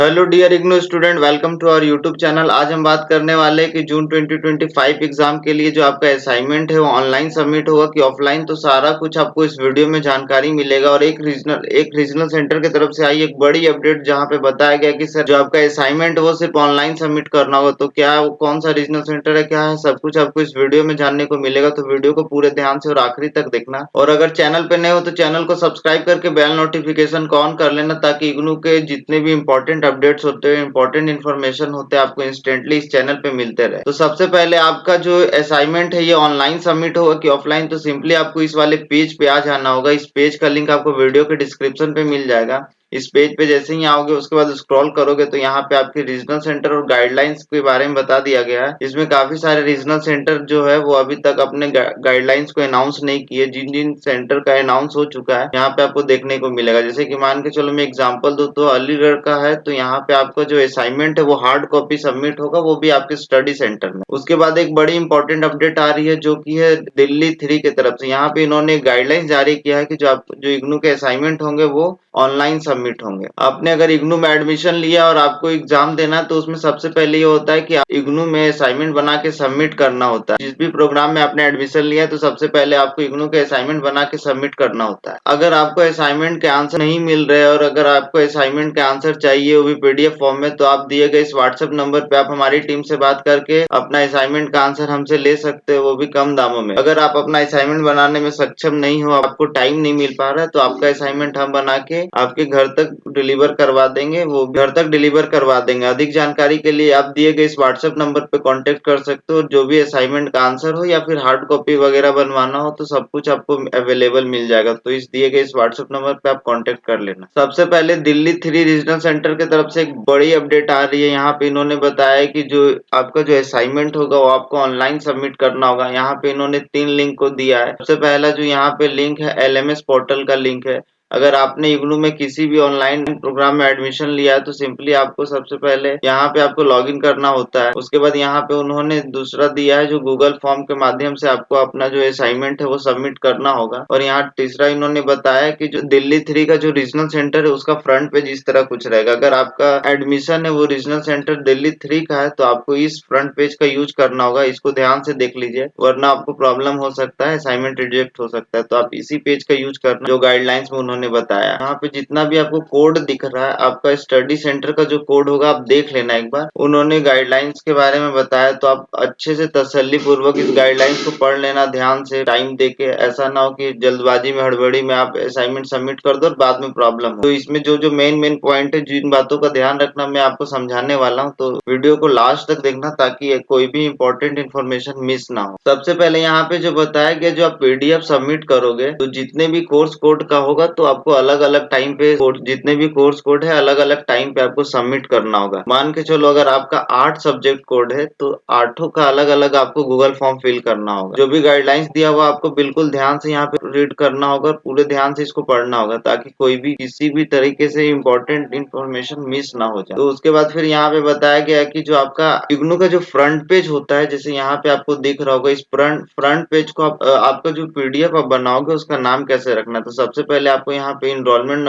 Hello dear IGNOU student, welcome to our YouTube channel. आज हम बात करने वाले हैं कि जून 2025 एग्जाम के लिए जो आपका असाइनमेंट है वो ऑनलाइन सबमिट होगा कि ऑफलाइन। तो सारा कुछ आपको इस वीडियो में जानकारी मिलेगा। और एक रीजनल सेंटर की तरफ से आई एक बड़ी अपडेट जहां पे बताया गया कि सर जो आपका असाइनमेंट है वो सिर्फ ऑनलाइन सबमिट करना होगा। तो क्या वो कौन सा रीजनल सेंटर है, क्या है, सब कुछ आपको इस वीडियो में जानने को मिलेगा। तो वीडियो को पूरे ध्यान से और आखिरी तक देखना। और अगर चैनल पे नए हो तो चैनल को सब्सक्राइब करके बेल नोटिफिकेशन को ऑन कर लेना, ताकि इग्नू के जितने भी इंपॉर्टेंट अपडेट्स होते हैं, इंपॉर्टेंट इन्फॉर्मेशन होते हैं, आपको इंस्टेंटली इस चैनल पे मिलते रहे। तो सबसे पहले आपका जो असाइनमेंट है ये ऑनलाइन सबमिट होगा कि ऑफलाइन। तो सिंपली आपको इस वाले पेज पे आ जाना होगा। इस पेज का लिंक आपको वीडियो के डिस्क्रिप्शन पे मिल जाएगा। इस पेज पे जैसे ही आओगे उसके बाद स्क्रॉल करोगे तो यहाँ पे आपके रीजनल सेंटर और गाइडलाइंस के बारे में बता दिया गया है। इसमें काफी सारे रीजनल सेंटर जो है वो अभी तक अपने गाइडलाइंस को अनाउंस नहीं किए। जिन जिन सेंटर का अनाउंस हो चुका है यहाँ पे आपको देखने को मिलेगा। जैसे कि मान के चलो मैं एग्जांपल दूं तो अलीगढ़ का है, तो यहाँ पे आपका जो असाइनमेंट है वो हार्ड कॉपी सबमिट होगा, वो भी आपके स्टडी सेंटर में। उसके बाद एक बड़ी इंपॉर्टेंट अपडेट आ रही है जो की है दिल्ली 3 की तरफ से। यहाँ पे इन्होंने गाइडलाइंस जारी किया है कि जो इग्नू के असाइनमेंट होंगे वो ऑनलाइन सबमिट होंगे। आपने अगर इग्नू में एडमिशन लिया और आपको एग्जाम देना है तो उसमें सबसे पहले ये होता है कि इग्नू में असाइनमेंट बना के सबमिट करना होता है। जिस भी प्रोग्राम में आपने एडमिशन लिया है तो सबसे पहले आपको इग्नू के असाइनमेंट बना के सबमिट करना होता है। अगर आपको असाइनमेंट के आंसर नहीं मिल रहे और अगर आपको असाइनमेंट के आंसर चाहिए वो भी पीडीएफ फॉर्म में, तो आप दिए गए इस व्हाट्सएप नंबर पे आप हमारी टीम से बात करके अपना असाइनमेंट का आंसर हमसे ले सकते हो, वो भी कम दामों में। अगर आप अपना असाइनमेंट बनाने में सक्षम नहीं हो, आपको टाइम नहीं मिल पा रहा है, तो आपका असाइनमेंट हम बना के आपके घर तक डिलीवर करवा देंगे, वो घर तक डिलीवर करवा देंगे। अधिक जानकारी के लिए आप दिए गए इस व्हाट्सएप नंबर पे कांटेक्ट कर सकते हो। जो भी असाइनमेंट का आंसर हो या फिर हार्ड कॉपी वगैरह बनवाना हो तो सब कुछ आपको अवेलेबल मिल जाएगा। तो इस दिए गए इस व्हाट्सएप नंबर पे आप कांटेक्ट कर लेना। सबसे पहले दिल्ली 3 रीजनल सेंटर की तरफ से एक बड़ी अपडेट आ रही है। यहाँ पे इन्होंने बताया है कि जो आपका जो असाइनमेंट होगा वो आपको ऑनलाइन सबमिट करना होगा। यहाँ पे इन्होंने 3 लिंक को दिया है। सबसे पहला जो यहाँ पे लिंक है एलएमएस पोर्टल का लिंक है। अगर आपने इग्नू में किसी भी ऑनलाइन प्रोग्राम में एडमिशन लिया है तो सिंपली आपको सबसे पहले यहाँ पे आपको लॉगिन करना होता है। उसके बाद यहाँ पे उन्होंने दूसरा दिया है जो गूगल फॉर्म के माध्यम से आपको अपना जो असाइनमेंट है वो सबमिट करना होगा। और यहाँ तीसरा इन्होंने बताया कि जो दिल्ली 3 का जो रीजनल सेंटर है उसका फ्रंट पेज इस तरह कुछ रहेगा। अगर आपका एडमिशन है वो रीजनल सेंटर दिल्ली 3 का है तो आपको इस फ्रंट पेज का यूज करना होगा। इसको ध्यान से देख लीजिए वरना आपको प्रॉब्लम हो सकता है, असाइनमेंट रिजेक्ट हो सकता है। तो आप इसी पेज का यूज करना जो गाइडलाइंस में उन्होंने बताया। यहाँ पे जितना भी आपको कोड दिख रहा है आपका स्टडी सेंटर का जो कोड होगा आप देख लेना एक बार। उन्होंने गाइडलाइंस के बारे में बताया तो आप अच्छे से तसल्ली पूर्वक इस गाइडलाइंस को पढ़ लेना ध्यान से, टाइम देके। ऐसा ना हो कि जल्दबाजी में हड़बड़ी में आप असाइनमेंट सबमिट कर दो और बाद में प्रॉब्लम हो। तो इसमें जो जो मेन पॉइंट है जिन बातों का ध्यान रखना मैं आपको समझाने वाला हूँ, तो वीडियो को लास्ट तक देखना ताकि कोई भी इंपॉर्टेंट इन्फॉर्मेशन मिस ना हो। सबसे पहले यहाँ पे जो बताया गया जो आप पीडीएफ सबमिट करोगे तो जितने भी कोर्स कोड का होगा तो आपको अलग अलग टाइम पे जितने भी कोर्स कोड है अलग अलग टाइम पे आपको सबमिट करना होगा। मान के चलो अगर आपका 8 सब्जेक्ट कोड है तो आठों का अलग अलग आपको गूगल फॉर्म फिल करना होगा। जो भी गाइडलाइंस दिया हुआ आपको बिल्कुल ध्यान से यहाँ पे रीड करना होगा और पूरे ध्यान से इसको पढ़ना होगा ताकि कोई भी किसी भी तरीके से इंपॉर्टेंट इन्फॉर्मेशन मिस ना हो जाए। तो उसके बाद फिर यहाँ पे बताया गया है कि जो आपका इग्नू का जो फ्रंट पेज होता है, जैसे यहाँ पे आपको दिख रहा होगा, इस फ्रंट पेज को आपका जो पीडीएफ आप बनाओगे उसका नाम कैसे रखना है। तो सबसे पहले आपको यहाँ पे इनरोलमेंट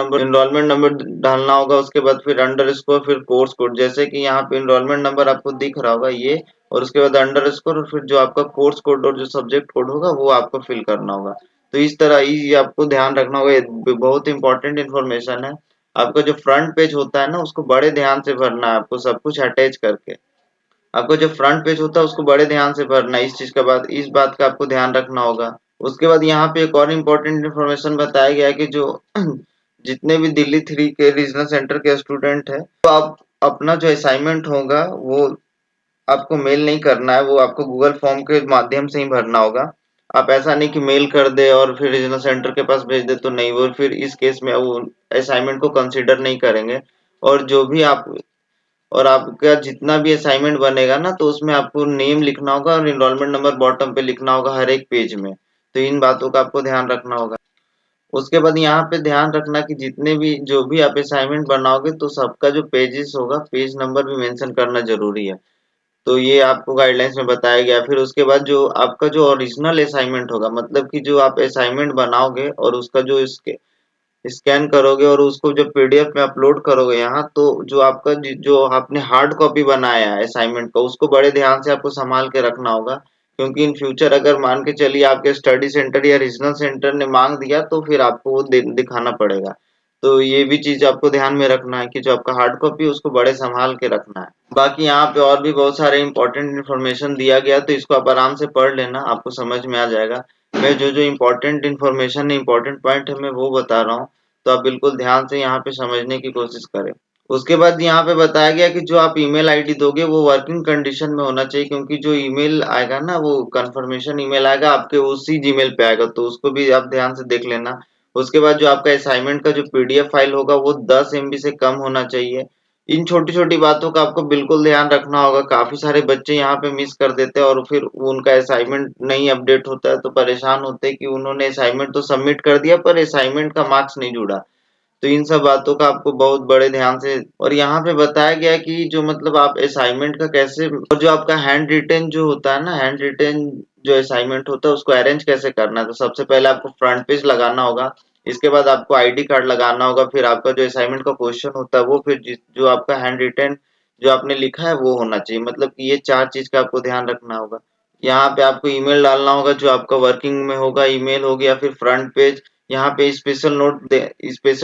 नंबर डालना होगा। उसके बाद फिर अंडरस्कोर फिर कोर्स कोड, जैसे कि यहाँ पे इनरोलमेंट नंबर आपको दिख रहा होगा ये, और उसके बाद अंडरस्कोर और फिर जो आपका कोर्स कोड और जो सब्जेक्ट कोड होगा वो आपको फिल करना होगा। तो इस तरह ही आपको ध्यान रखना होगा। ये बहुत इंपॉर्टेंट इन्फॉर्मेशन है। आपका जो फ्रंट पेज होता है ना उसको बड़े ध्यान से भरना है, आपको सब कुछ अटैच करके। आपको जो फ्रंट पेज होता है उसको बड़े ध्यान से भरना है। इस चीज का बात इस बात का आपको ध्यान रखना होगा। उसके बाद यहाँ पे एक और इम्पोर्टेंट इन्फॉर्मेशन बताया गया है कि जो जितने भी दिल्ली 3 के रीजनल सेंटर के स्टूडेंट है तो आप अपना जो असाइनमेंट होगा वो आपको मेल नहीं करना है, वो आपको गूगल फॉर्म के माध्यम से ही भरना होगा। आप ऐसा नहीं कि मेल कर दे और फिर रीजनल सेंटर के पास भेज दे, तो नहीं, वो फिर इस केस में वो असाइनमेंट को कंसीडर नहीं करेंगे। और जो भी आप और आपका जितना भी असाइनमेंट बनेगा ना तो उसमें आपको नेम लिखना होगा और इनरोलमेंट नंबर बॉटम पे लिखना होगा हर एक पेज में। तो इन बातों का आपको ध्यान रखना होगा। उसके बाद यहाँ पे ध्यान रखना कि जितने भी जो भी आप असाइनमेंट बनाओगे तो सबका जो पेजेस होगा पेज नंबर भी मेंशन करना जरूरी है। तो ये आपको गाइडलाइंस में बताया गया। फिर उसके बाद जो आपका जो ओरिजिनल असाइनमेंट होगा, मतलब कि जो आप असाइनमेंट बनाओगे और उसका जो इसके स्कैन करोगे और उसको जब पीडीएफ में अपलोड करोगे यहाँ, तो जो आपका जो आपने हार्ड कॉपी बनाया है असाइनमेंट का, उसको बड़े ध्यान से आपको संभाल के रखना होगा, क्योंकि इन फ्यूचर अगर मान के चलिए आपके स्टडी सेंटर या रीजनल सेंटर ने मांग दिया तो फिर आपको वो दिखाना पड़ेगा। तो ये भी चीज आपको ध्यान में रखना है कि जो आपका हार्ड कॉपी है उसको बड़े संभाल के रखना है। बाकी यहाँ पे और भी बहुत सारे इंपॉर्टेंट इन्फॉर्मेशन दिया गया, तो इसको आप आराम से पढ़ लेना, आपको समझ में आ जाएगा। मैं जो जो इम्पोर्टेंट इन्फॉर्मेशन है, इम्पोर्टेंट पॉइंट है, मैं वो बता रहा हूँ, तो आप बिल्कुल ध्यान से यहाँ पे समझने की कोशिश करें। उसके बाद यहाँ पे बताया गया कि जो आप ईमेल आईडी दोगे वो वर्किंग कंडीशन में होना चाहिए, क्योंकि जो ईमेल आएगा ना वो कंफर्मेशन ईमेल आएगा आपके उसी जीमेल पे आएगा, तो उसको भी आप ध्यान से देख लेना। उसके बाद जो आपका असाइनमेंट का जो पीडीएफ फाइल होगा वो 10 एमबी से कम होना चाहिए। इन छोटी-छोटी बातों का आपको बिल्कुल ध्यान रखना होगा। काफ़ी सारे बच्चे यहाँ पे मिस कर देते हैं और फिर उनका असाइनमेंट नहीं अपडेट होता है, तो परेशान होते हैं कि उन्होंने असाइनमेंट तो सबमिट कर दिया पर असाइनमेंट का मार्क्स नहीं जुड़ा। तो इन सब बातों का आपको बहुत बड़े ध्यान से, और यहाँ पे बताया गया है कि जो मतलब आप असाइनमेंट का कैसे, और जो आपका हैंड रिटेन जो होता है ना, हैंड रिटेन जो असाइनमेंट होता है उसको अरेंज कैसे करना है। तो सबसे पहले आपको फ्रंट पेज लगाना होगा, इसके बाद आपको आईडी कार्ड लगाना होगा, फिर आपका जो असाइनमेंट का क्वेश्चन होता है वो, फिर जो आपका हैंड रिटेन जो आपने लिखा है वो होना चाहिए। मतलब कि ये 4 चीज का आपको ध्यान रखना होगा। यहाँ पे आपको ईमेल डालना होगा जो आपका वर्किंग में होगा, ईमेल हो गया, फिर फ्रंट पेज। यहाँ पे स्पेशल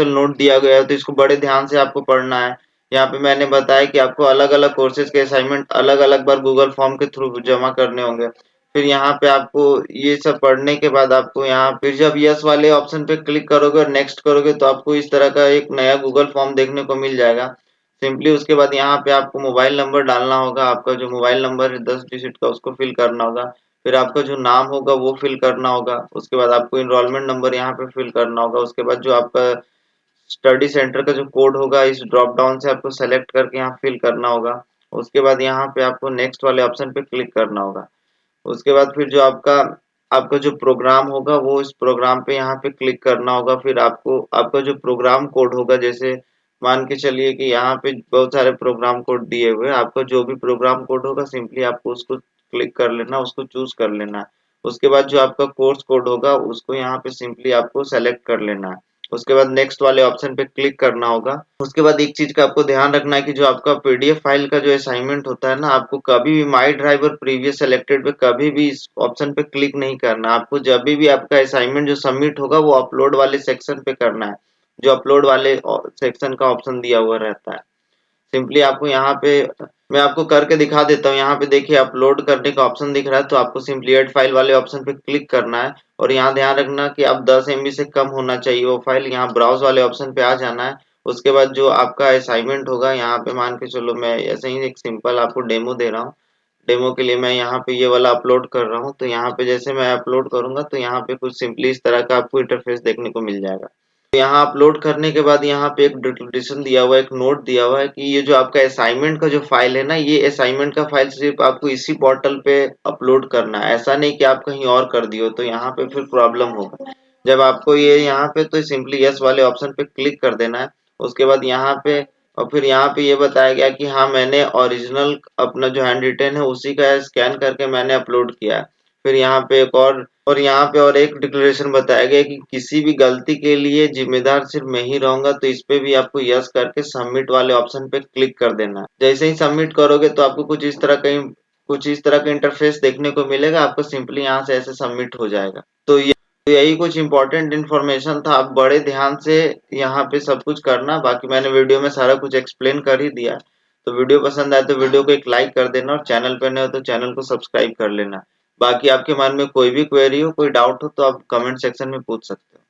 नोट दिया गया है, तो इसको बड़े ध्यान से आपको पढ़ना है। यहाँ पे मैंने बताया कि आपको अलग अलग कोर्सेज के असाइनमेंट अलग अलग बार गूगल फॉर्म के थ्रू जमा करने होंगे। फिर यहाँ पे आपको ये सब पढ़ने के बाद आपको यहाँ फिर जब यस वाले ऑप्शन पे क्लिक करोगे और नेक्स्ट करोगे तो आपको इस तरह का एक नया गूगल फॉर्म देखने को मिल जाएगा। सिंपली उसके बाद यहाँ पे आपको मोबाइल नंबर डालना होगा, आपका जो मोबाइल नंबर है 10 डिजिट का उसको फिल करना होगा। फिर आपका जो नाम होगा वो फिल करना होगा। उसके बाद आपको इनरोलमेंट नंबर यहाँ पे फिल करना होगा। उसके बाद जो आपका स्टडी सेंटर का जो कोड होगा इस ड्रॉप डाउन से आपको सेलेक्ट करके यहाँ फिल करना होगा। उसके बाद यहाँ पे आपको नेक्स्ट वाले ऑप्शन पे क्लिक करना होगा। उसके बाद फिर जो आपका आपका जो प्रोग्राम होगा वो इस प्रोग्राम पे यहाँ पे क्लिक करना होगा। फिर आपको आपका जो प्रोग्राम कोड होगा, जैसे मान के चलिए कि यहाँ पे बहुत सारे प्रोग्राम कोड दिए हुए हैं, आपका जो भी प्रोग्राम कोड होगा सिंपली आपको उसको क्लिक कर लेना, उसको चूज कर लेना है। उसके बाद जो आपका कोर्स कोड होगा उसको यहाँ पे सिंपली आपको सेलेक्ट कर लेना है। उसके बाद नेक्स्ट वाले ऑप्शन पे क्लिक करना होगा। उसके बाद एक चीज का आपको ध्यान रखना है कि जो आपका पीडीएफ फाइल का जो असाइनमेंट होता है ना, आपको कभी भी माई ड्राइव और प्रीवियस सेलेक्टेड पे कभी भी इस ऑप्शन पे क्लिक नहीं करना। आपको जब भी आपका असाइनमेंट जो सबमिट होगा वो अपलोड वाले सेक्शन पे करना है, जो अपलोड वाले सेक्शन का ऑप्शन दिया हुआ रहता है। सिंपली आपको यहाँ पे मैं आपको करके दिखा देता हूँ। यहाँ पे देखिए अपलोड करने का ऑप्शन दिख रहा है, तो आपको सिंपली ऐड फाइल वाले ऑप्शन पे क्लिक करना है, और यहाँ ध्यान रखना कि आप 10 एमबी से कम होना चाहिए वो फाइल। यहाँ ब्राउज वाले ऑप्शन पे आ जाना है। उसके बाद जो आपका असाइनमेंट होगा यहाँ पे मान के चलो मैं ऐसे ही एक सिंपल आपको डेमो दे रहा हूँ। डेमो के लिए मैं यहाँ पे ये वाला अपलोड कर रहा हूँ। तो यहाँ पे जैसे मैं अपलोड करूंगा तो यहाँ पे कुछ सिंपली इस तरह का आपको इंटरफेस देखने को मिल जाएगा। यहाँ अपलोड करने के बाद यहाँ पे एक डिक्लेरेशन दिया हुआ है, एक नोट दिया हुआ है कि ये जो आपका असाइनमेंट का जो फाइल है ना, ये असाइनमेंट का फाइल सिर्फ आपको इसी पोर्टल पे अपलोड करना है, ऐसा नहीं कि आप कहीं और कर दियो, तो यहाँ पे फिर प्रॉब्लम होगा। जब आपको ये यहाँ पे तो सिंपली यस वाले ऑप्शन पे क्लिक कर देना है। उसके बाद यहाँ पे और फिर यहाँ पे ये बताया गया कि हाँ मैंने ओरिजिनल अपना जो हैंड रिटेन है उसी का स्कैन करके मैंने अपलोड किया है। फिर यहाँ पे एक और यहाँ पे और एक डिक्लेरेशन बताया गया कि किसी भी गलती के लिए जिम्मेदार सिर्फ मैं ही रहूंगा, तो इस पे भी आपको यस करके सबमिट वाले ऑप्शन पे क्लिक कर देना है। जैसे ही सबमिट करोगे तो आपको कुछ इस तरह का इंटरफेस देखने को मिलेगा, आपको सिंपली यहाँ से ऐसे सबमिट हो जाएगा। तो यही कुछ इंपॉर्टेंट इन्फॉर्मेशन था, आप बड़े ध्यान से यहाँ पे सब कुछ करना। बाकी मैंने वीडियो में सारा कुछ एक्सप्लेन कर ही दिया। तो वीडियो पसंद आए तो वीडियो को एक लाइक कर देना, और चैनल पे नए हो तो चैनल को सब्सक्राइब कर लेना। बाकी आपके मन में कोई भी क्वेरी हो, कोई डाउट हो तो आप कमेंट सेक्शन में पूछ सकते हो।